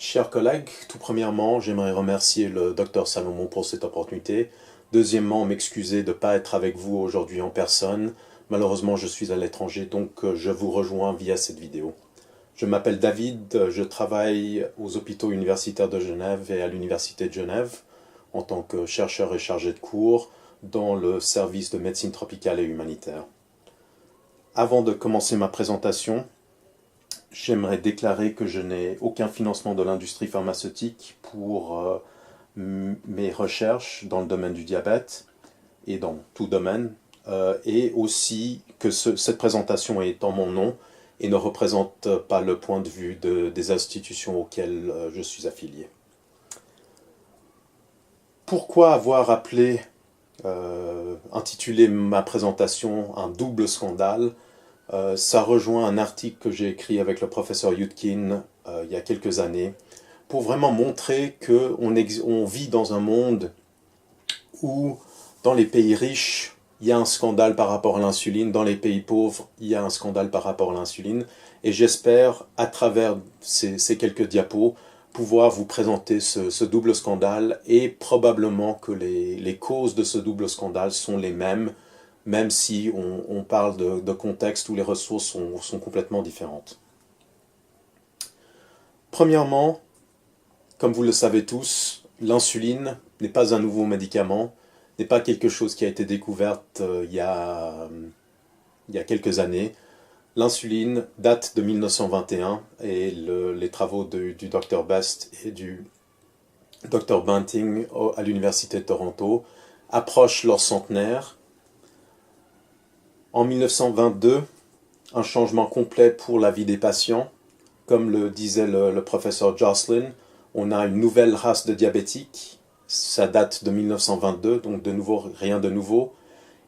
Chers collègues, tout premièrement, j'aimerais remercier le Dr Salomon pour cette opportunité. Deuxièmement, m'excuser de ne pas être avec vous aujourd'hui en personne. Malheureusement, je suis à l'étranger, donc je vous rejoins via cette vidéo. Je m'appelle David, je travaille aux hôpitaux universitaires de Genève et à l'Université de Genève en tant que chercheur et chargé de cours dans le service de médecine tropicale et humanitaire. Avant de commencer ma présentation, j'aimerais déclarer que je n'ai aucun financement de l'industrie pharmaceutique pour mes recherches dans le domaine du diabète et dans tout domaine, et aussi que cette présentation est en mon nom et ne représente pas le point de vue des institutions auxquelles je suis affilié. Pourquoi avoir intitulé ma présentation « Un double scandale » ça rejoint un article que j'ai écrit avec le professeur Yudkin il y a quelques années pour vraiment montrer qu'on vit dans un monde où dans les pays riches, il y a un scandale par rapport à l'insuline, dans les pays pauvres, il y a un scandale par rapport à l'insuline. Et j'espère, à travers ces quelques diapos, pouvoir vous présenter ce double scandale et probablement que les causes de ce double scandale sont les mêmes, même si on parle de contextes où les ressources sont complètement différentes. Premièrement, comme vous le savez tous, l'insuline n'est pas un nouveau médicament, n'est pas quelque chose qui a été découvert il y a quelques années. L'insuline date de 1921 et les travaux du Dr Best et du Dr Bunting à l'Université de Toronto approchent leur centenaire. En 1922, un changement complet pour la vie des patients. Comme le disait le professeur Jocelyn, on a une nouvelle race de diabétiques. Ça date de 1922, donc de nouveau, rien de nouveau.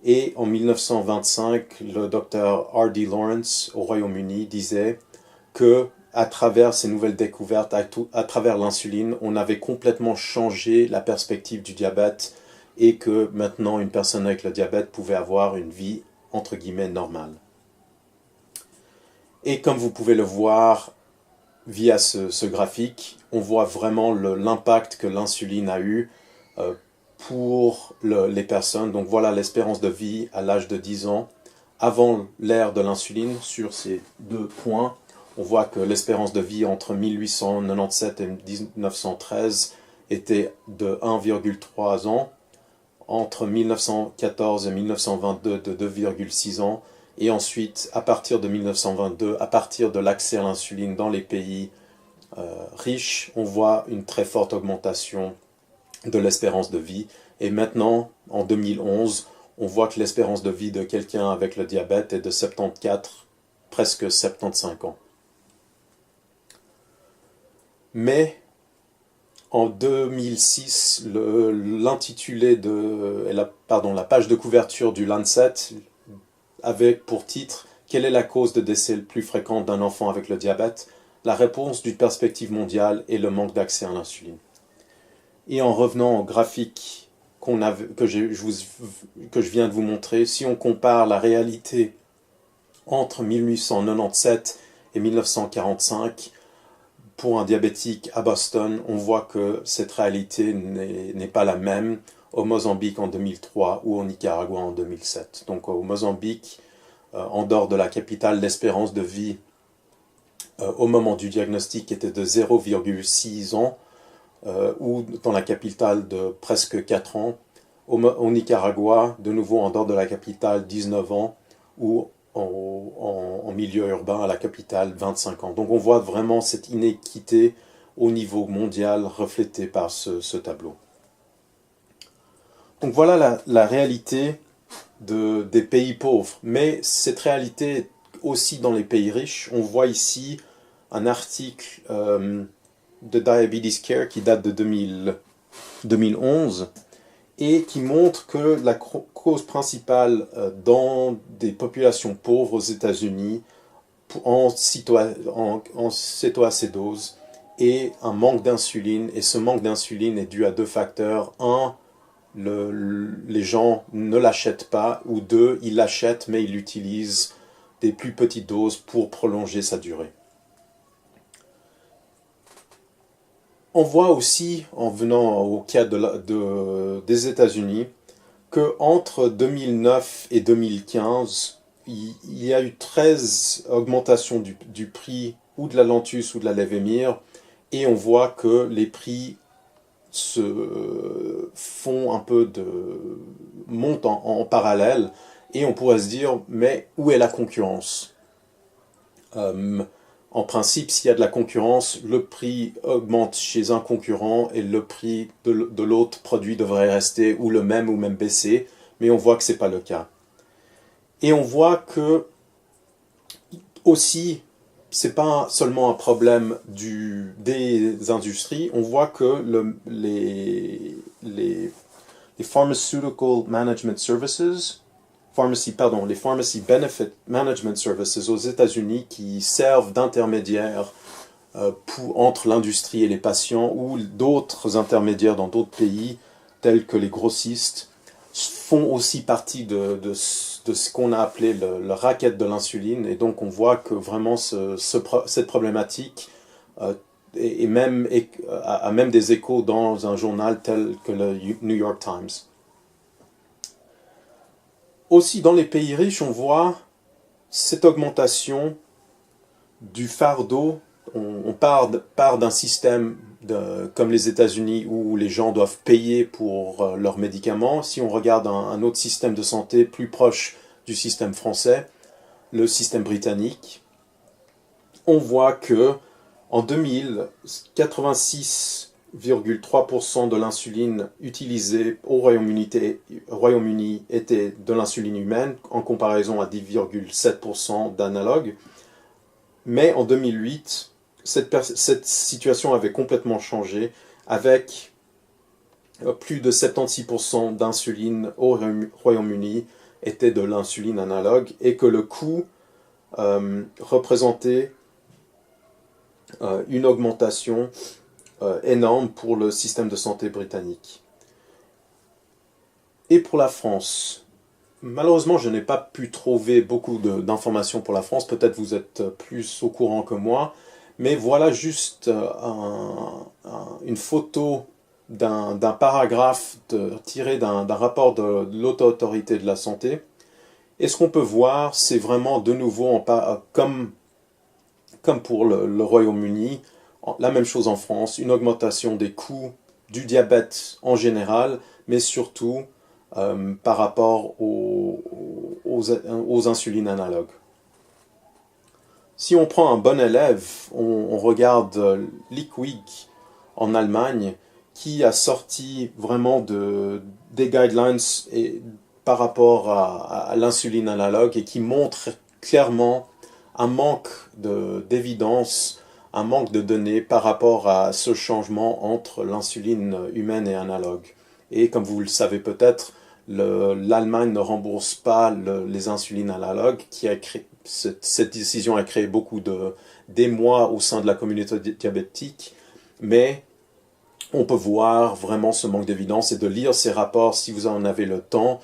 Et en 1925, le docteur R.D. Lawrence au Royaume-Uni disait que à travers ces nouvelles découvertes, à travers l'insuline, on avait complètement changé la perspective du diabète et que maintenant une personne avec le diabète pouvait avoir une vie entre guillemets normale. Et comme vous pouvez le voir via ce graphique, on voit vraiment l'impact que l'insuline a eu pour les personnes. Donc voilà l'espérance de vie à l'âge de 10 ans, avant l'ère de l'insuline, sur ces deux points. On voit que l'espérance de vie entre 1897 et 1913 était de 1,3 ans, entre 1914 et 1922 de 2,6 ans, et ensuite, à partir de 1922, à partir de l'accès à l'insuline dans les pays riches, on voit une très forte augmentation de l'espérance de vie. Et maintenant, en 2011, on voit que l'espérance de vie de quelqu'un avec le diabète est de 74, presque 75 ans. Mais en 2006, l'intitulé la page de couverture du Lancet avait pour titre « Quelle est la cause de décès le plus fréquent d'un enfant avec le diabète ?» La réponse d'une perspective mondiale est le manque d'accès à l'insuline. Et en revenant au graphique que je viens de vous montrer, si on compare la réalité entre 1897 et 1945, pour un diabétique à Boston, on voit que cette réalité n'est pas la même au Mozambique en 2003 ou au Nicaragua en 2007. Donc au Mozambique, en dehors de la capitale, l'espérance de vie au moment du diagnostic était de 0,6 ans, ou dans la capitale de presque 4 ans. Au Nicaragua, de nouveau en dehors de la capitale, 19 ans, ou en milieu urbain, à la capitale, 25 ans. Donc on voit vraiment cette inéquité au niveau mondial reflétée par ce tableau. Donc voilà la réalité des pays pauvres. Mais cette réalité est aussi dans les pays riches. On voit ici un article de Diabetes Care qui date de 2011 et qui montre que la cause principale dans des populations pauvres aux États-Unis en cétoacédose est un manque d'insuline, et ce manque d'insuline est dû à deux facteurs. Un, les gens ne l'achètent pas, ou deux, ils l'achètent mais ils l'utilisent des plus petites doses pour prolonger sa durée. On voit aussi, en venant au cas des États-Unis, que entre 2009 et 2015, il y a eu 13 augmentations du prix ou de la lentus ou de la lèvre émir, et on voit que les prix se font un peu montent en parallèle, et on pourrait se dire, mais où est la concurrence? Euh, En principe, s'il y a de la concurrence, le prix augmente chez un concurrent et le prix de l'autre produit devrait rester ou le même ou même baisser, mais on voit que ce n'est pas le cas. Et on voit que aussi, c'est pas seulement un problème des industries, on voit que les Pharmaceutical Management Services, les Pharmacy Benefit Management Services aux États-Unis qui servent d'intermédiaires entre l'industrie et les patients ou d'autres intermédiaires dans d'autres pays tels que les grossistes font aussi partie de ce qu'on a appelé le racket de l'insuline, et donc on voit que vraiment cette problématique a même des échos dans un journal tel que le New York Times. Aussi, dans les pays riches, on voit cette augmentation du fardeau. On part d'un système comme les États-Unis où les gens doivent payer pour leurs médicaments. Si on regarde un autre système de santé plus proche du système français, le système britannique, on voit que en 2000, 86,3% de l'insuline utilisée au Royaume-Uni était de l'insuline humaine, en comparaison à 10,7% d'analogues. Mais en 2008, cette situation avait complètement changé, avec plus de 76% d'insuline au Royaume-Uni était de l'insuline analogue, et que le coût représentait une augmentation énorme pour le système de santé britannique. Et pour la France, malheureusement, je n'ai pas pu trouver beaucoup d'informations pour la France, peut-être vous êtes plus au courant que moi, mais voilà juste une photo d'un paragraphe tiré d'un rapport de l'autorité de la santé. Et ce qu'on peut voir, c'est vraiment de nouveau, comme pour le Royaume-Uni, la même chose en France, une augmentation des coûts du diabète en général, mais surtout par rapport aux insulines analogues. Si on prend un bon élève, on regarde Liquig en Allemagne, qui a sorti vraiment des guidelines par rapport à l'insuline analogue, et qui montre clairement un manque d'évidence, un manque de données par rapport à ce changement entre l'insuline humaine et analogue. Et comme vous le savez peut-être, l'Allemagne ne rembourse pas les insulines analogues, cette décision a créé beaucoup d'émoi au sein de la communauté diabétique, mais on peut voir vraiment ce manque d'évidence, et de lire ces rapports, si vous en avez le temps,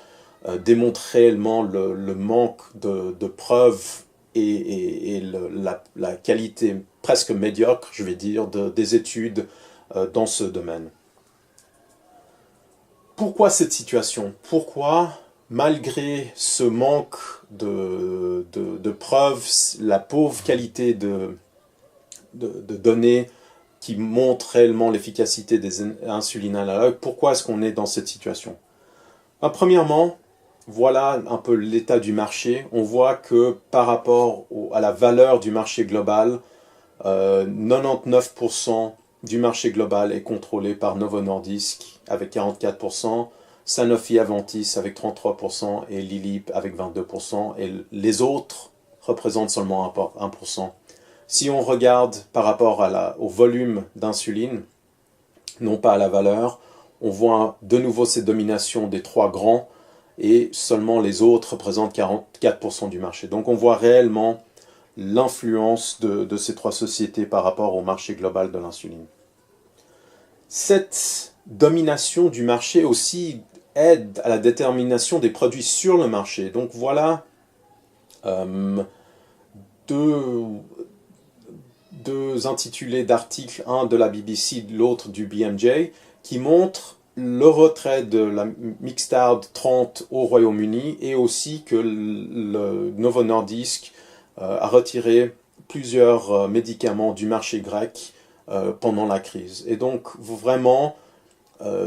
démontre réellement le manque de preuves et la qualité presque médiocre, je vais dire, des études dans ce domaine. Pourquoi cette situation? Pourquoi, malgré ce manque de preuves, la pauvre qualité de données qui montrent réellement l'efficacité des insulines analogues, pourquoi est-ce qu'on est dans cette situation? Premièrement, voilà un peu l'état du marché. On voit que par rapport à la valeur du marché global, 99% du marché global est contrôlé par Novo Nordisk avec 44%, Sanofi Aventis avec 33% et Lilly avec 22%, et les autres représentent seulement 1%. Si on regarde par rapport au volume d'insuline, non pas à la valeur, on voit de nouveau cette domination des trois grands, et seulement les autres représentent 44% du marché. Donc on voit réellement l'influence de ces trois sociétés par rapport au marché global de l'insuline. Cette domination du marché aussi aide à la détermination des produits sur le marché. Donc voilà deux intitulés d'articles, un de la BBC, l'autre du BMJ, qui montrent le retrait de la Mixtard 30 au Royaume-Uni et aussi que le Novo Nordisk a retiré plusieurs médicaments du marché grec pendant la crise. Et donc vraiment,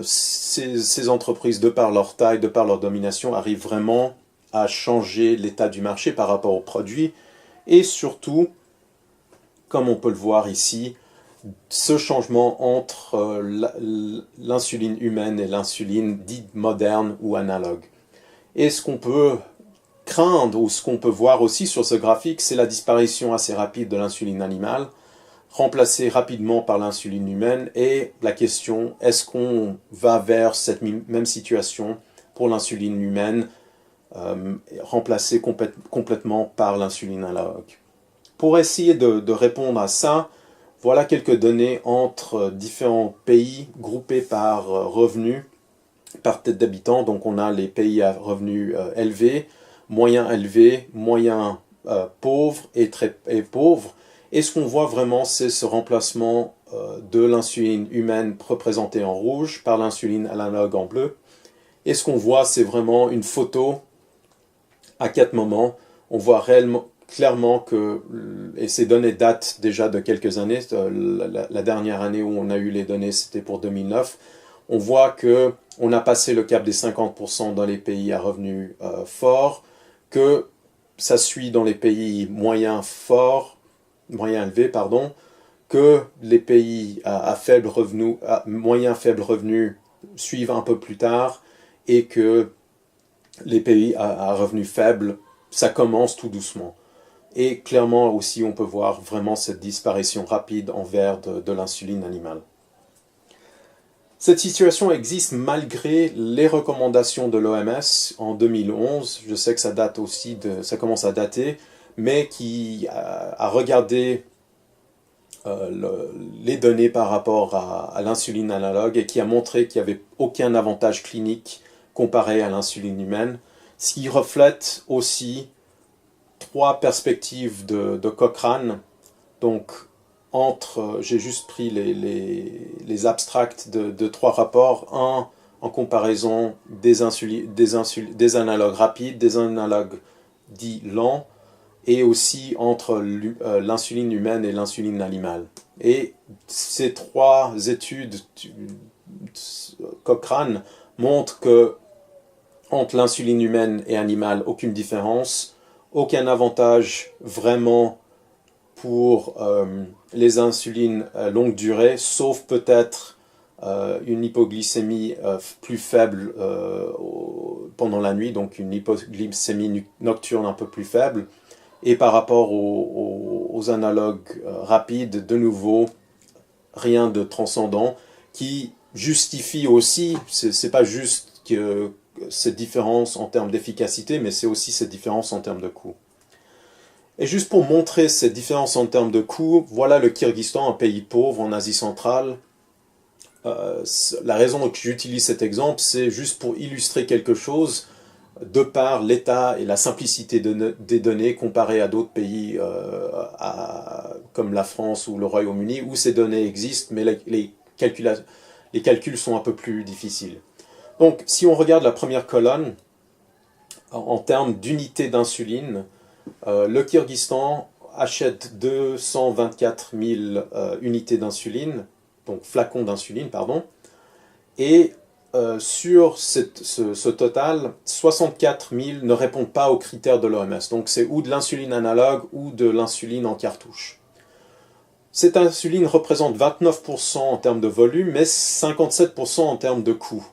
ces entreprises, de par leur taille, de par leur domination, arrivent vraiment à changer l'état du marché par rapport aux produits. Et surtout, comme on peut le voir ici, ce changement entre l'insuline humaine et l'insuline dite moderne ou analogue. Et ce qu'on peut craindre, ou ce qu'on peut voir aussi sur ce graphique, c'est la disparition assez rapide de l'insuline animale, remplacée rapidement par l'insuline humaine, et la question, est-ce qu'on va vers cette même situation pour l'insuline humaine, remplacée complètement par l'insuline analogue? Pour essayer de répondre à ça, voilà quelques données entre différents pays groupés par revenus, par tête d'habitant. Donc on a les pays à revenus élevés, moyen élevé, moyen pauvre et très pauvre. Et ce qu'on voit vraiment, c'est ce remplacement de l'insuline humaine représentée en rouge par l'insuline analogue en bleu. Et ce qu'on voit, c'est vraiment une photo à 4 moments. On voit clairement que, et ces données datent déjà de quelques années, la dernière année où on a eu les données, c'était pour 2009, on voit que on a passé le cap des 50% dans les pays à revenus forts, que ça suit dans les pays moyens élevés, que les pays à faible revenu, moyen faible revenu suivent un peu plus tard, et que les pays à revenus faibles, ça commence tout doucement. Et clairement aussi, on peut voir vraiment cette disparition rapide envers de l'insuline animale. Cette situation existe malgré les recommandations de l'OMS en 2011. Je sais que ça date aussi ça commence à dater, mais qui a regardé les données par rapport à l'insuline analogue et qui a montré qu'il n'y avait aucun avantage clinique comparé à l'insuline humaine, ce qui reflète aussi 3 perspectives de Cochrane. Donc, j'ai juste pris les abstracts de 3 rapports. Un en comparaison des analogues rapides, des analogues dits lents, et aussi entre l'insuline humaine et l'insuline animale. Et ces 3 études Cochrane montrent que entre l'insuline humaine et animale, aucune différence, aucun avantage vraiment pour les insulines longue durée, sauf peut-être une hypoglycémie plus faible pendant la nuit, donc une hypoglycémie nocturne un peu plus faible. Et par rapport aux analogues rapides, de nouveau, rien de transcendant, qui justifie aussi, c'est pas juste que cette différence en termes d'efficacité, mais c'est aussi cette différence en termes de coût. Et juste pour montrer cette différence en termes de coût, voilà le Kyrgyzstan, un pays pauvre en Asie centrale. La raison que j'utilise cet exemple, c'est juste pour illustrer quelque chose de par l'état et la simplicité des données comparées à d'autres pays comme la France ou le Royaume-Uni, où ces données existent, mais les calculs sont un peu plus difficiles. Donc, si on regarde la première colonne, en termes d'unités d'insuline, le Kyrgyzstan achète 224 000 unités d'insuline, donc flacons d'insuline, pardon, et sur ce total, 64 000 ne répondent pas aux critères de l'OMS. Donc c'est ou de l'insuline analogue ou de l'insuline en cartouche. Cette insuline représente 29% en termes de volume, mais 57% en termes de coût.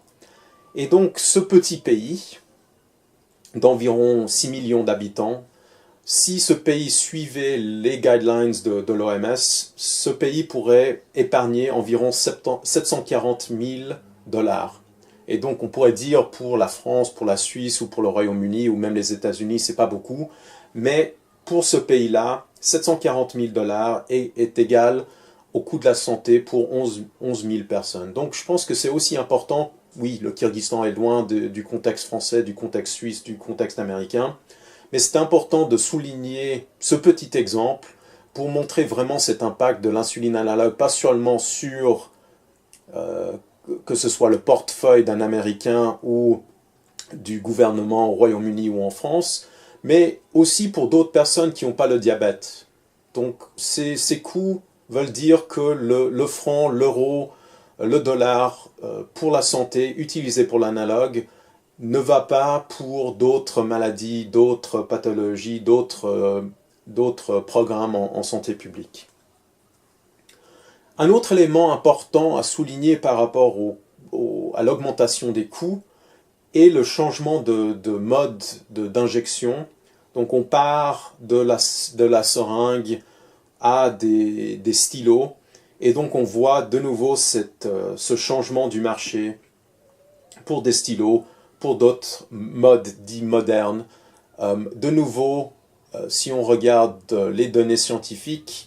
Et donc ce petit pays, d'environ 6 millions d'habitants, si ce pays suivait les guidelines de l'OMS, ce pays pourrait épargner environ 740 000 $. Et donc on pourrait dire pour la France, pour la Suisse ou pour le Royaume-Uni ou même les États-Unis, c'est pas beaucoup, mais pour ce pays-là, 740 000 $ est égal au coût de la santé pour 11 000 personnes. Donc je pense que c'est aussi important, oui, le Kyrgyzstan est loin du contexte français, du contexte suisse, du contexte américain, mais c'est important de souligner ce petit exemple pour montrer vraiment cet impact de l'insuline analogue, pas seulement sur que ce soit le portefeuille d'un Américain ou du gouvernement au Royaume-Uni ou en France, mais aussi pour d'autres personnes qui n'ont pas le diabète. Donc ces coûts veulent dire que le franc, l'euro, le dollar pour la santé utilisé pour l'analogue ne va pas pour d'autres maladies, d'autres pathologies, d'autres programmes en santé publique. Un autre élément important à souligner par rapport à l'augmentation des coûts est le changement de mode d'injection. Donc on part de la seringue à des stylos, et donc on voit de nouveau ce changement du marché pour des stylos, pour d'autres modes dits modernes. De nouveau, si on regarde les données scientifiques,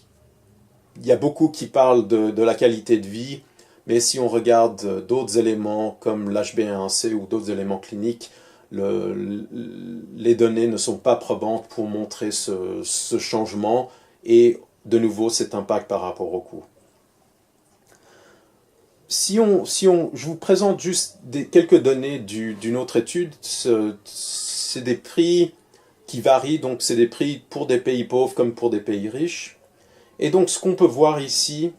il y a beaucoup qui parlent de la qualité de vie, mais si on regarde d'autres éléments comme l'HbA1c ou d'autres éléments cliniques, les données ne sont pas probantes pour montrer ce changement et de nouveau cet impact par rapport au coût. Je vous présente juste quelques données d'une autre étude. C'est des prix qui varient, donc c'est des prix pour des pays pauvres comme pour des pays riches. Et donc ce qu'on peut voir ici,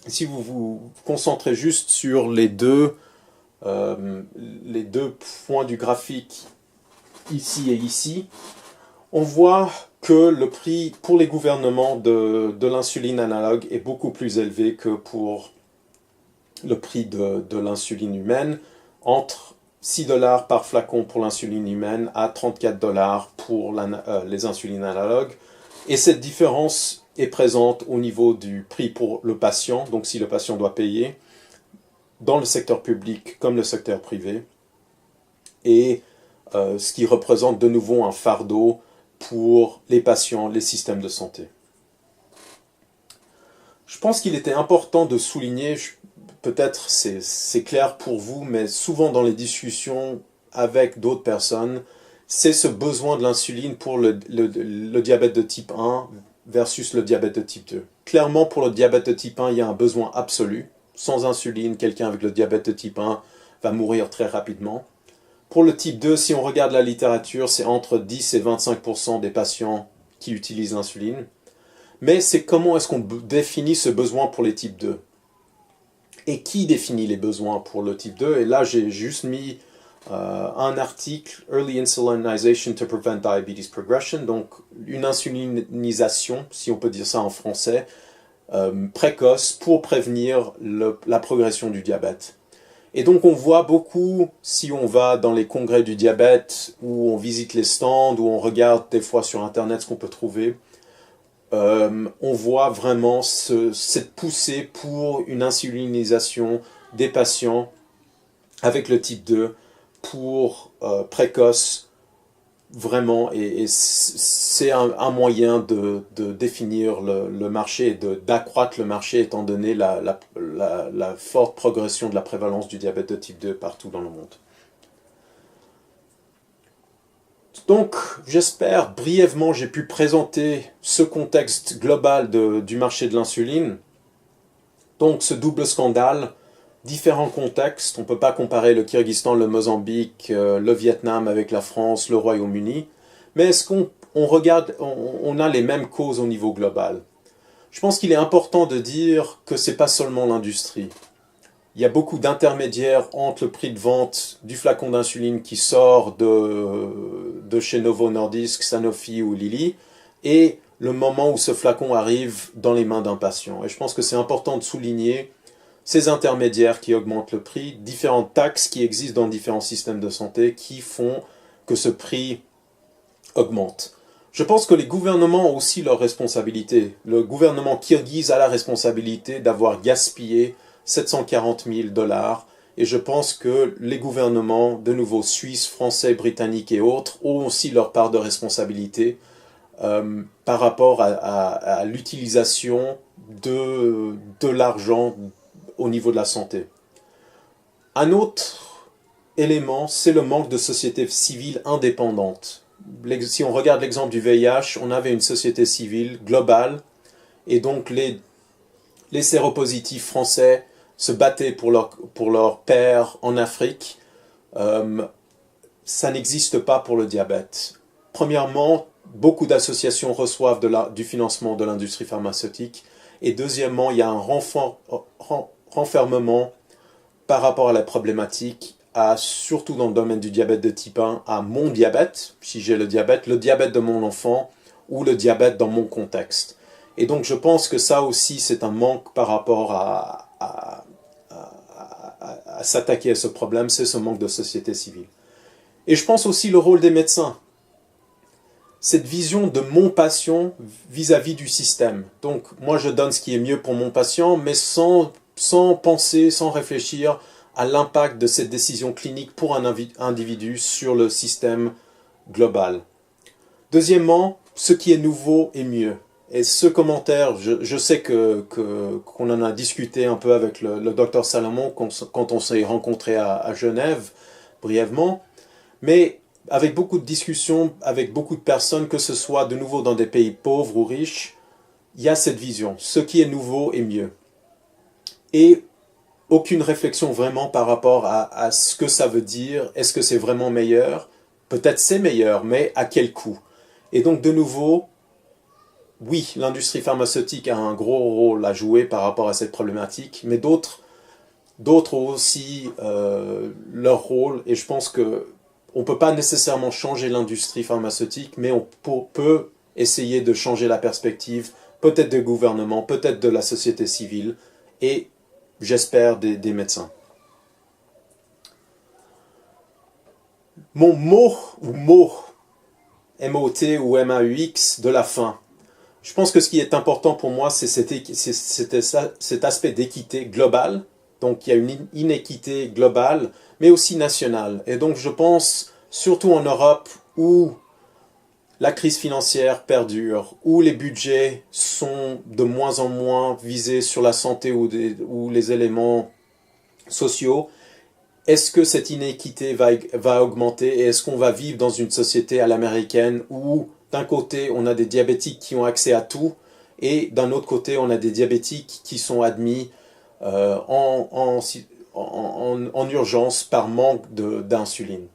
si vous vous concentrez juste sur les deux points du graphique, ici et ici, on voit que le prix pour les gouvernements de l'insuline analogue est beaucoup plus élevé que pour le prix de l'insuline humaine, entre 6 $ par flacon pour l'insuline humaine à 34 $ pour les insulines analogues. Et cette différence est présente au niveau du prix pour le patient, donc si le patient doit payer, dans le secteur public comme le secteur privé, et ce qui représente de nouveau un fardeau pour les patients, les systèmes de santé. Je pense qu'il était important de souligner, peut-être c'est clair pour vous, mais souvent dans les discussions avec d'autres personnes, c'est ce besoin de l'insuline pour le diabète de type 1 versus le diabète de type 2. Clairement, pour le diabète de type 1, il y a un besoin absolu. Sans insuline, quelqu'un avec le diabète de type 1 va mourir très rapidement. Pour le type 2, si on regarde la littérature, c'est entre 10 et 25% des patients qui utilisent l'insuline. Mais c'est comment est-ce qu'on définit ce besoin pour les types 2 ? Et qui définit les besoins pour le type 2 ? Et là, j'ai juste mis un article, Early Insulinization to Prevent Diabetes Progression, donc une insulinisation, si on peut dire ça en français, précoce pour prévenir la progression du diabète. Et donc on voit beaucoup, si on va dans les congrès du diabète, où on visite les stands, où on regarde des fois sur Internet ce qu'on peut trouver, on voit vraiment cette poussée pour une insulinisation des patients avec le type 2 pour précoce, vraiment, et c'est un moyen de définir le marché et d'accroître le marché étant donné la forte progression de la prévalence du diabète de type 2 partout dans le monde. Donc, j'espère brièvement j'ai pu présenter ce contexte global du marché de l'insuline. Donc, ce double scandale, différents contextes, on ne peut pas comparer le Kyrgyzstan, le Mozambique, le Vietnam avec la France, le Royaume-Uni, mais est-ce qu'on regarde, on a les mêmes causes au niveau global? Je pense qu'il est important de dire que ce n'est pas seulement l'industrie. Il y a beaucoup d'intermédiaires entre le prix de vente du flacon d'insuline qui sort de chez Novo Nordisk, Sanofi ou Lilly, et le moment où ce flacon arrive dans les mains d'un patient. Et je pense que c'est important de souligner ces intermédiaires qui augmentent le prix, différentes taxes qui existent dans différents systèmes de santé qui font que ce prix augmente. Je pense que les gouvernements ont aussi leurs responsabilités. Le gouvernement kirghize a la responsabilité d'avoir gaspillé 740 000 $, et je pense que les gouvernements, de nouveau suisses, français, britanniques et autres, ont aussi leur part de responsabilité par rapport à l'utilisation de l'argent au niveau de la santé. Un autre élément, c'est le manque de sociétés civiles indépendantes. si on regarde l'exemple du VIH, on avait une société civile globale, et donc les séropositifs français se battaient pour leur père en Afrique. Ça n'existe pas pour le diabète. Premièrement, beaucoup d'associations reçoivent du financement de l'industrie pharmaceutique. Et deuxièmement, il y a un renfermement par rapport à la problématique, surtout dans le domaine du diabète de type 1, à mon diabète, si j'ai le diabète de mon enfant ou le diabète dans mon contexte. Et donc je pense que ça aussi c'est un manque par rapport à s'attaquer à ce problème, c'est ce manque de société civile. Et je pense aussi le rôle des médecins. Cette vision de mon patient vis-à-vis du système. Donc moi je donne ce qui est mieux pour mon patient, mais sans penser, sans réfléchir à l'impact de cette décision clinique pour un individu sur le système global. Deuxièmement, ce qui est nouveau est mieux. Et ce commentaire, je sais qu'on en a discuté un peu avec le docteur Salomon quand on s'est rencontré à Genève, brièvement, mais avec beaucoup de discussions, avec beaucoup de personnes, que ce soit de nouveau dans des pays pauvres ou riches, il y a cette vision. Ce qui est nouveau est mieux. Et aucune réflexion vraiment par rapport à ce que ça veut dire. Est-ce que c'est vraiment meilleur? Peut-être c'est meilleur, mais à quel coût? Et donc de nouveau, oui, l'industrie pharmaceutique a un gros rôle à jouer par rapport à cette problématique, mais d'autres ont aussi leur rôle, et je pense que on ne peut pas nécessairement changer l'industrie pharmaceutique, mais on peut essayer de changer la perspective, peut-être des gouvernements, peut-être de la société civile, et j'espère des médecins. Mon mot, M-O-T ou M-A-U-X, de la fin. Je pense que ce qui est important pour moi, c'est cet aspect d'équité globale. Donc il y a une inéquité globale, mais aussi nationale. Et donc je pense, surtout en Europe, où la crise financière perdure, où les budgets sont de moins en moins visés sur la santé ou les éléments sociaux, est-ce que cette inéquité va augmenter et est-ce qu'on va vivre dans une société à l'américaine où d'un côté on a des diabétiques qui ont accès à tout et d'un autre côté on a des diabétiques qui sont admis en urgence par manque d'insuline.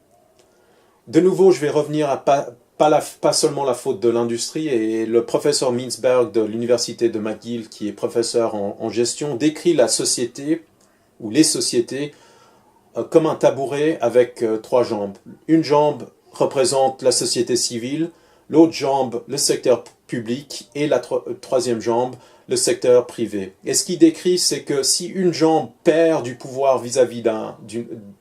De nouveau, je vais revenir à pas seulement la faute de l'industrie, et le professeur Mintzberg de l'université de McGill, qui est professeur en gestion, décrit la société, ou les sociétés, comme un tabouret avec 3 jambes. Une jambe représente la société civile, l'autre jambe, le secteur public, et la troisième jambe, le secteur privé. Et ce qu'il décrit, c'est que si une jambe perd du pouvoir vis-à-vis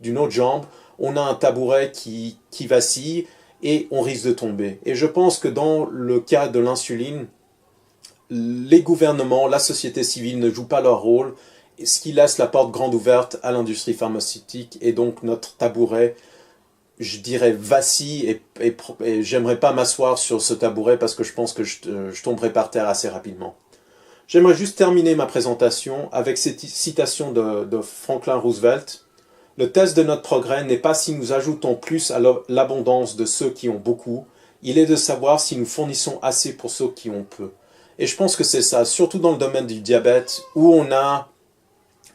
d'une autre jambe, on a un tabouret qui vacille et on risque de tomber. Et je pense que dans le cas de l'insuline, les gouvernements, la société civile ne jouent pas leur rôle, ce qui laisse la porte grande ouverte à l'industrie pharmaceutique, et donc notre tabouret, je dirais, vacille, et j'aimerais pas m'asseoir sur ce tabouret parce que je pense que je tomberai par terre assez rapidement. J'aimerais juste terminer ma présentation avec cette citation de Franklin Roosevelt. « Le test de notre progrès n'est pas si nous ajoutons plus à l'abondance de ceux qui ont beaucoup, il est de savoir si nous fournissons assez pour ceux qui ont peu. » Et je pense que c'est ça, surtout dans le domaine du diabète, où on a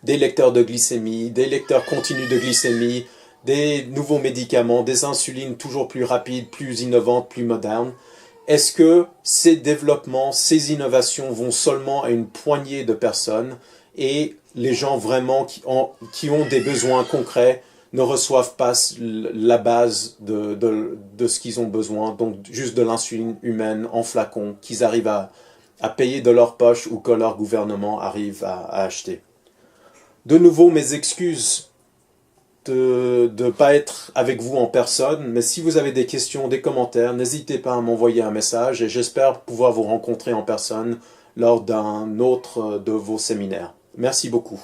des lecteurs de glycémie, des lecteurs continus de glycémie, des nouveaux médicaments, des insulines toujours plus rapides, plus innovantes, plus modernes. Est-ce que ces développements, ces innovations vont seulement à une poignée de personnes et les gens vraiment qui ont des besoins concrets ne reçoivent pas la base de ce qu'ils ont besoin, donc juste de l'insuline humaine en flacon qu'ils arrivent à payer de leur poche ou que leur gouvernement arrive à acheter. De nouveau, mes excuses de ne pas être avec vous en personne, mais si vous avez des questions, des commentaires, n'hésitez pas à m'envoyer un message et j'espère pouvoir vous rencontrer en personne lors d'un autre de vos séminaires. Merci beaucoup.